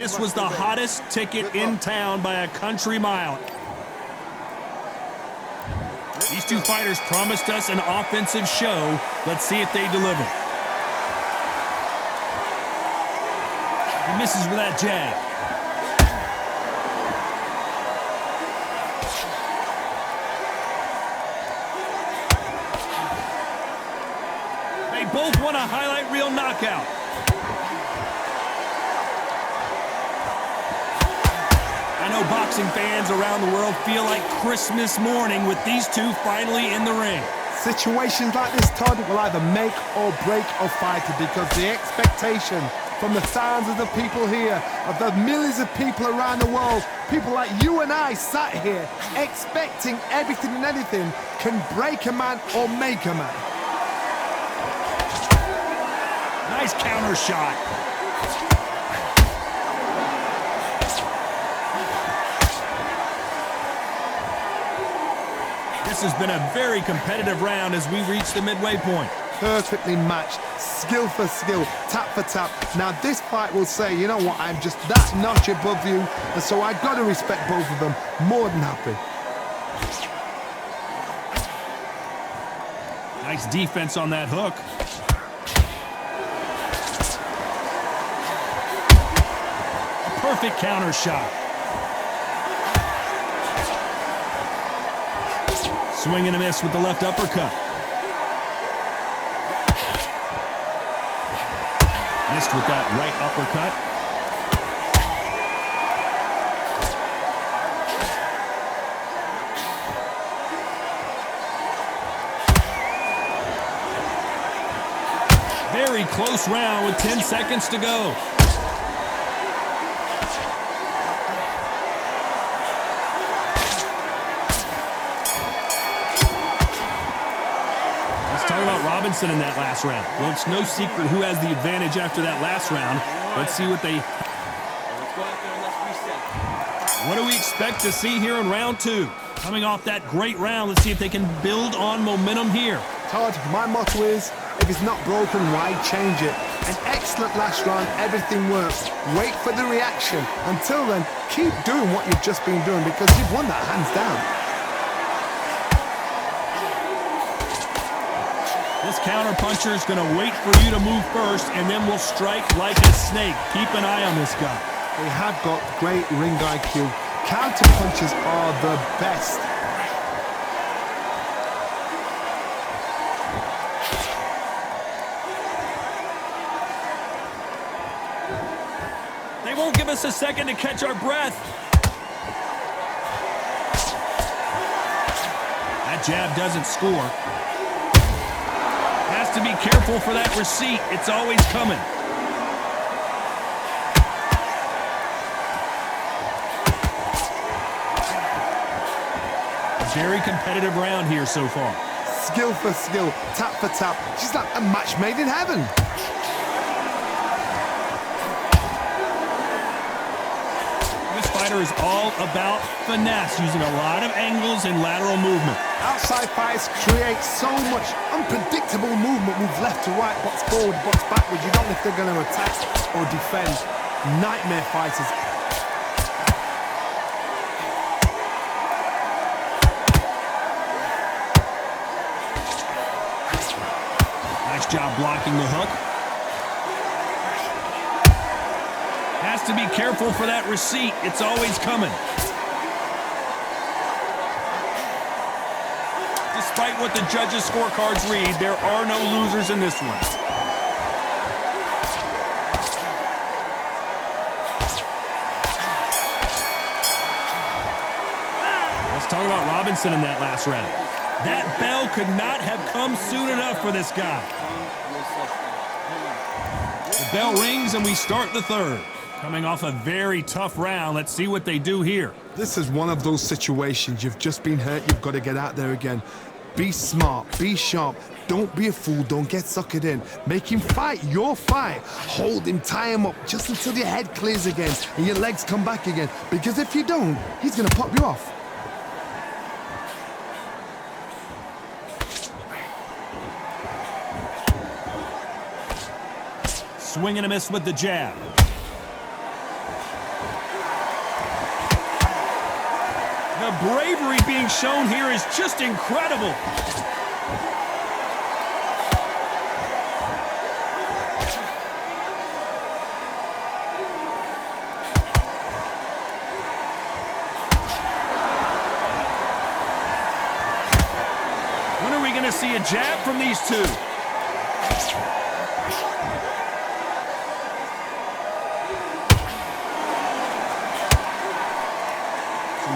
This was the hottest ticket in town by a country mile. These two fighters promised us an offensive show. Let's see if they deliver. He misses with that jab. They both want a highlight reel knockout. I know boxing fans around the world feel like Christmas morning with these two finally in the ring. Situations like this, Todd, will either make or break a fighter, because the expectation from the thousands of the people here, of the millions of people around the world, people like you and I sat here expecting everything and anything, can break a man or make a man. Nice counter shot. This has been a very competitive round as we reach the midway point. Perfectly matched, skill for skill, tap for tap. Now this fight will say, you know what, I'm just that notch above you, and so I've got to respect both of them. More than happy. Nice defense on that hook. A perfect counter shot. Swing and a miss with the left uppercut. Missed with that right uppercut. Very close round with 10 seconds to go. Robinson in that last round. Well, it's no secret who has the advantage after that last round. Let's see what they... What do we expect to see here in round two? Coming off that great round, let's see if they can build on momentum here. Todd, my motto is, if it's not broken, why change it? An excellent last round, everything works. Wait for the reaction. Until then, keep doing what you've just been doing, because you've won that hands down. This counter-puncher is going to wait for you to move first, and then will strike like a snake. Keep an eye on this guy. They have got great ring IQ. Counter-punchers are the best. They won't give us a second to catch our breath. That jab doesn't score. Has to be careful for that receipt. It's always coming. A very competitive round here so far. Skill for skill, tap for tap. She's like a match made in heaven. This fighter is all about finesse, using a lot of angles and lateral movement. Outside fights create so much unpredictable movement. Move left to right, box forward, box backwards. You don't know if they're going to attack or defend. Nightmare fighters. Nice job blocking the hook. Has to be careful for that receipt. It's always coming. Despite what the judges' scorecards read, there are no losers in this one. Let's talk about Robinson in that last round. That bell could not have come soon enough for this guy. The bell rings and we start the third. Coming off a very tough round, let's see what they do here. This is one of those situations. You've just been hurt, you've got to get out there again. Be smart, be sharp, don't be a fool, don't get suckered in. Make him fight your fight. Hold him, tie him up, just until your head clears again and your legs come back again. Because if you don't, he's gonna pop you off. Swing and a miss with the jab. The bravery being shown here is just incredible. When are we going to see a jab from these two?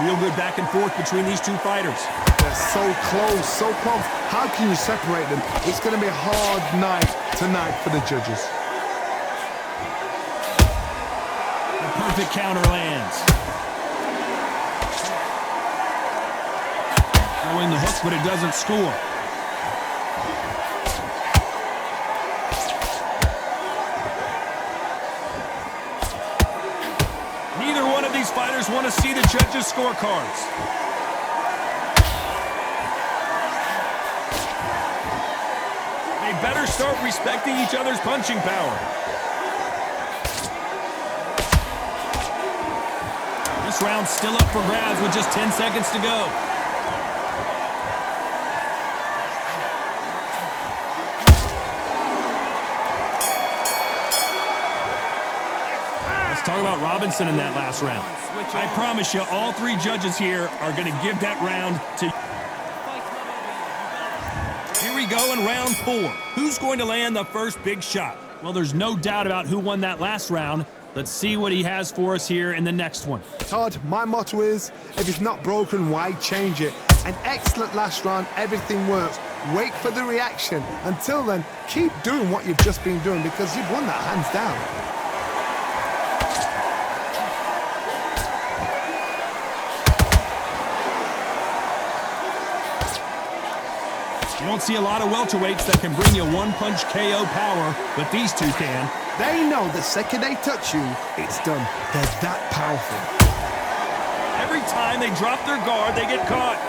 Real good back and forth between these two fighters. They're so close, so close. How can you separate them? It's going to be a hard night tonight for the judges. The perfect counter lands. Throwing the hook, but it doesn't score. Neither one of these fighters want to see the judges' scorecards. They better start respecting each other's punching power. This round's still up for grabs with just 10 seconds to go. Talk about Robinson in that last round. I promise you, all three judges here are going to give that round to... Here we go in round 4. Who's going to land the first big shot? Well, there's no doubt about who won that last round. Let's see what he has for us here in the next one. Todd, my motto is, if it's not broken, why change it? An excellent last round, everything works. Wait for the reaction. Until then, keep doing what you've just been doing because you've won that hands down. You don't see a lot of welterweights that can bring you one-punch KO power, but these two can. They know the second they touch you, it's done. They're that powerful. Every time they drop their guard, they get caught.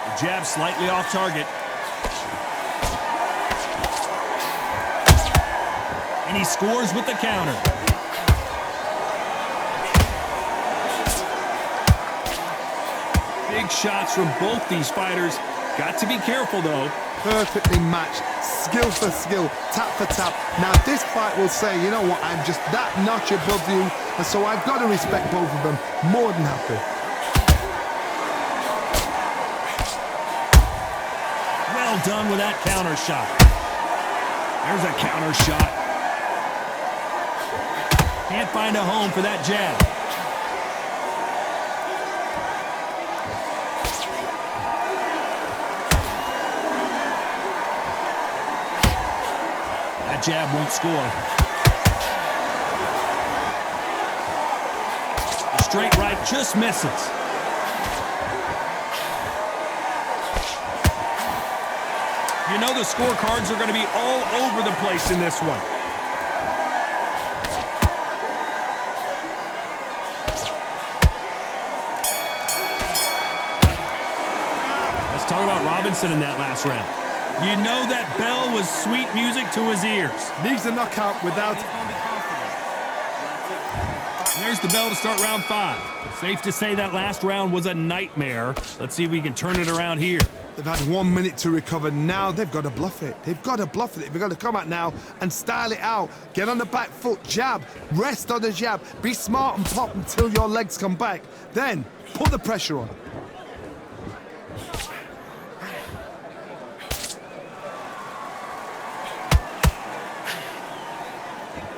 The jab slightly off target. And he scores with the counter. Big shots from both these fighters. Got to be careful, though. Perfectly matched, skill for skill, tap for tap. Now this fight will say, you know what, I'm just that notch above you, and so I've got to respect both of them. More than happy. Well done with that counter shot. There's a counter shot. Can't find a home for that jab. That jab won't score. The straight right just misses. You know the scorecards are going to be all over the place in this one. Let's talk about Robinson in that last round. You know that bell was sweet music to his ears. Needs a knockout without... There's the bell to start round 5. Safe to say that last round was a nightmare. Let's see if we can turn it around here. They've had 1 minute to recover. Now they've got to bluff it. They've got to bluff it. They've got to come out now and style it out. Get on the back foot, jab, rest on the jab. Be smart and pop until your legs come back. Then put the pressure on.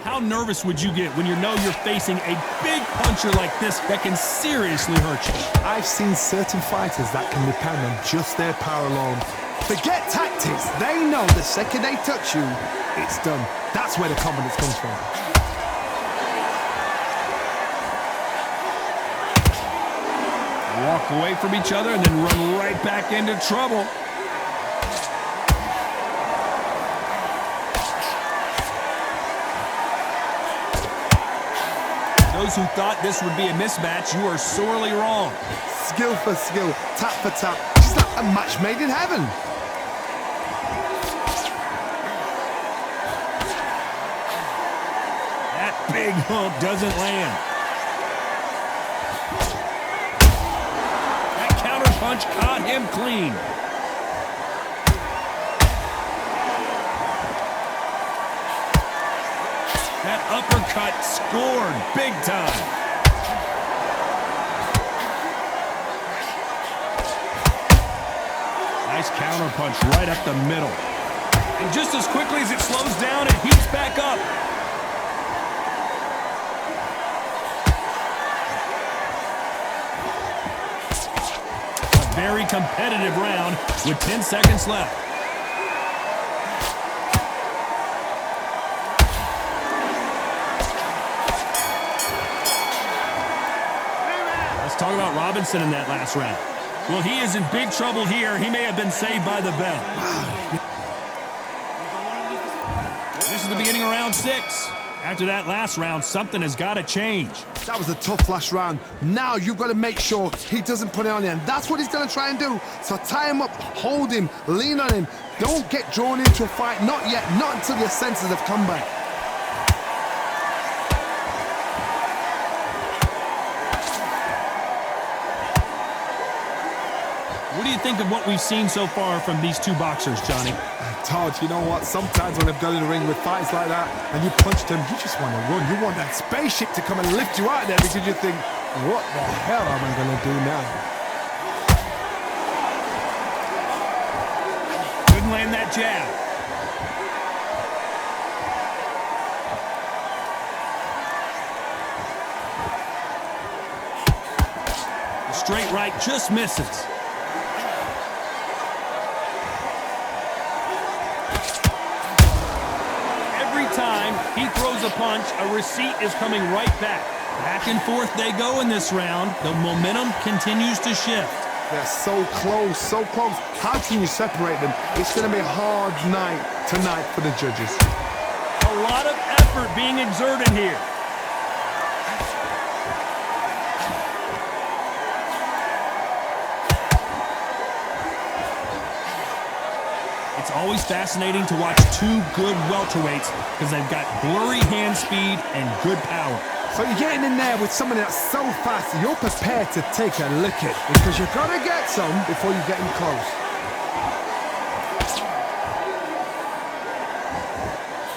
How nervous would you get when you know you're facing a big puncher like this that can seriously hurt you? I've seen certain fighters that can depend on just their power alone. Forget tactics. They know the second they touch you, it's done. That's where the confidence comes from. Walk away from each other and then run right back into trouble. Those who thought this would be a mismatch, you are sorely wrong. Skill for skill, tap for tap. It's like a match made in heaven. That Big hook doesn't land. That counter punch caught him clean. That uppercut scored big time. Nice counter punch right up the middle. And just as quickly as it slows down, it heats back up. A very competitive round with 10 seconds left. Let's talk about Robinson in that last round. Well, he is in big trouble here. He may have been saved by the bell. This is the beginning of round 6. After that last round, something has got to change. That was a tough last round. Now you've got to make sure he doesn't put it on you, and that's what he's going to try and do. So tie him up, hold him, lean on him. Don't get drawn into a fight. Not yet. Not until your senses have come back. What do you think of what we've seen so far from these two boxers, Johnny? Todd, you know what? Sometimes when I've gone in the ring with fights like that and you punched him, you just want to run. You want that spaceship to come and lift you out there because you think, what the hell am I going to do now? Couldn't land that jab. The straight right just misses. He throws a punch, a receipt is coming right back. Back and forth they go in this round. The momentum continues to shift. They're so close, so close. How can you separate them? It's going to be a hard night tonight for the judges. A lot of effort being exerted here. It's always fascinating to watch two good welterweights because they've got blurry hand speed and good power. So you're getting in there with someone that's so fast, you're prepared to take a licking because you've got to get some before you get in close.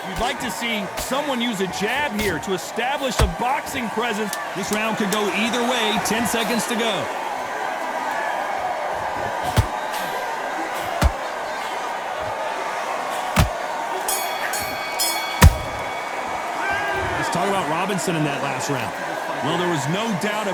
You'd like to see someone use a jab here to establish a boxing presence. This round could go either way. 10 seconds to go. Talk about Robinson in that last round. Well, there was no doubt.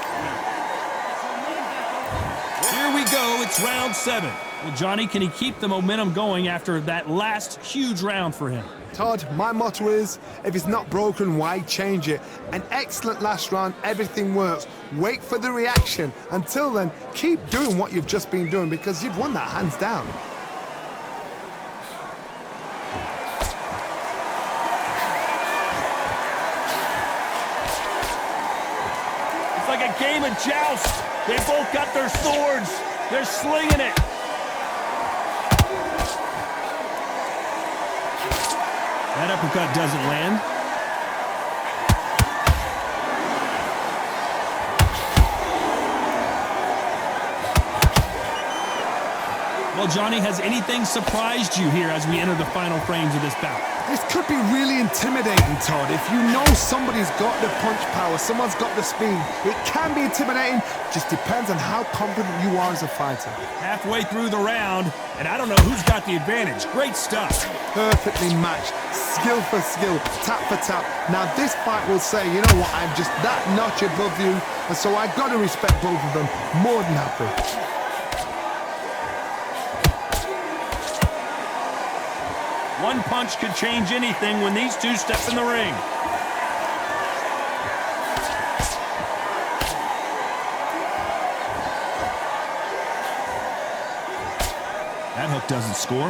Here we go. It's round 7. Well, Johnny, can he keep the momentum going after that last huge round for him? Todd, my motto is, if it's not broken, why change it? An excellent last round, everything works. Wait for the reaction. Until then, keep doing what you've just been doing because you've won that hands down. Like a game of joust. They both got their swords. They're slinging it. That uppercut doesn't land. Well, Johnny, has anything surprised you here as we enter the final frames of this bout? This could be really intimidating, Todd. If you know somebody's got the punch power, someone's got the speed, it can be intimidating. Just depends on how confident you are as a fighter. Halfway through the round, and I don't know who's got the advantage. Great stuff. Perfectly matched, skill for skill, tap for tap. Now this fight will say, you know what, I'm just that notch above you, and so I've got to respect both of them. More than happy. One punch could change anything when these two step in the ring. That hook doesn't score.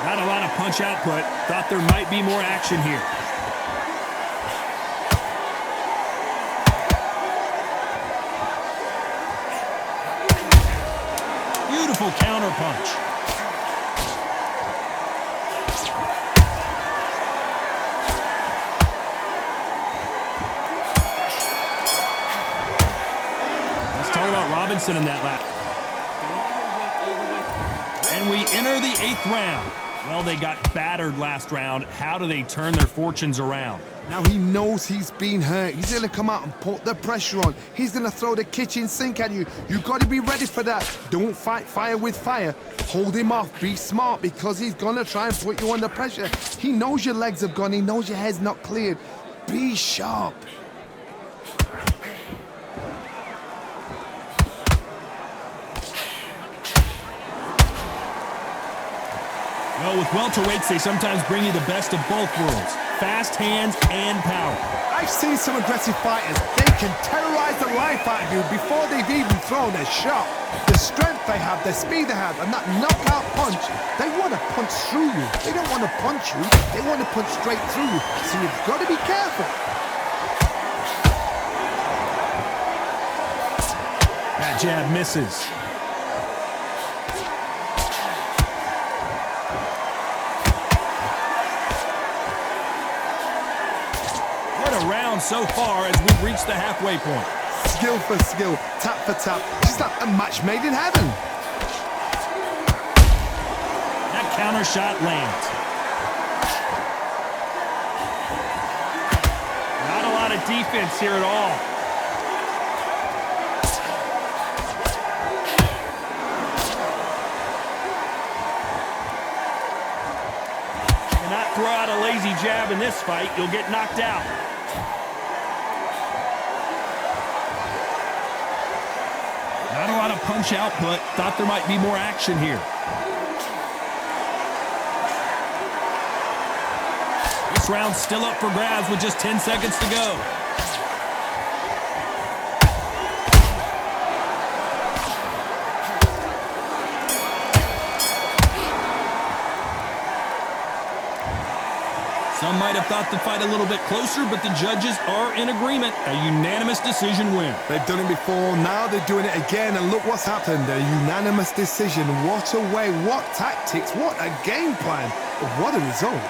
Not a lot of punch output. Thought there might be more action here. Beautiful counter punch. Robinson in that lap. And we enter the 8th round. Well, they got battered last round. How do they turn their fortunes around? Now he knows he's been hurt. He's going to come out and put the pressure on. He's going to throw the kitchen sink at you. You've got to be ready for that. Don't fight fire with fire. Hold him off. Be smart because he's going to try and put you under pressure. He knows your legs have gone. He knows your head's not cleared. Be sharp. Well, with welterweights, they sometimes bring you the best of both worlds. Fast hands and power. I've seen some aggressive fighters. They can terrorize the life out of you before they've even thrown a shot. The strength they have, the speed they have, and that knockout punch, they want to punch through you. They don't want to punch you. They want to punch straight through you. So you've got to be careful. That jab misses. Round so far as we've reached the halfway point. Skill for skill, tap for tap, just like a match made in heaven. That counter shot lands. Not a lot of defense here at all. Cannot throw out a lazy jab in this fight. You'll get knocked out. Not a lot of punch output. Thought there might be more action here. This round's still up for grabs with just 10 seconds to go. Some might have thought the fight a little bit closer, but the judges are in agreement. A unanimous decision win. They've done it before, now they're doing it again, and look what's happened. A unanimous decision. What a way, what tactics, what a game plan. What a result.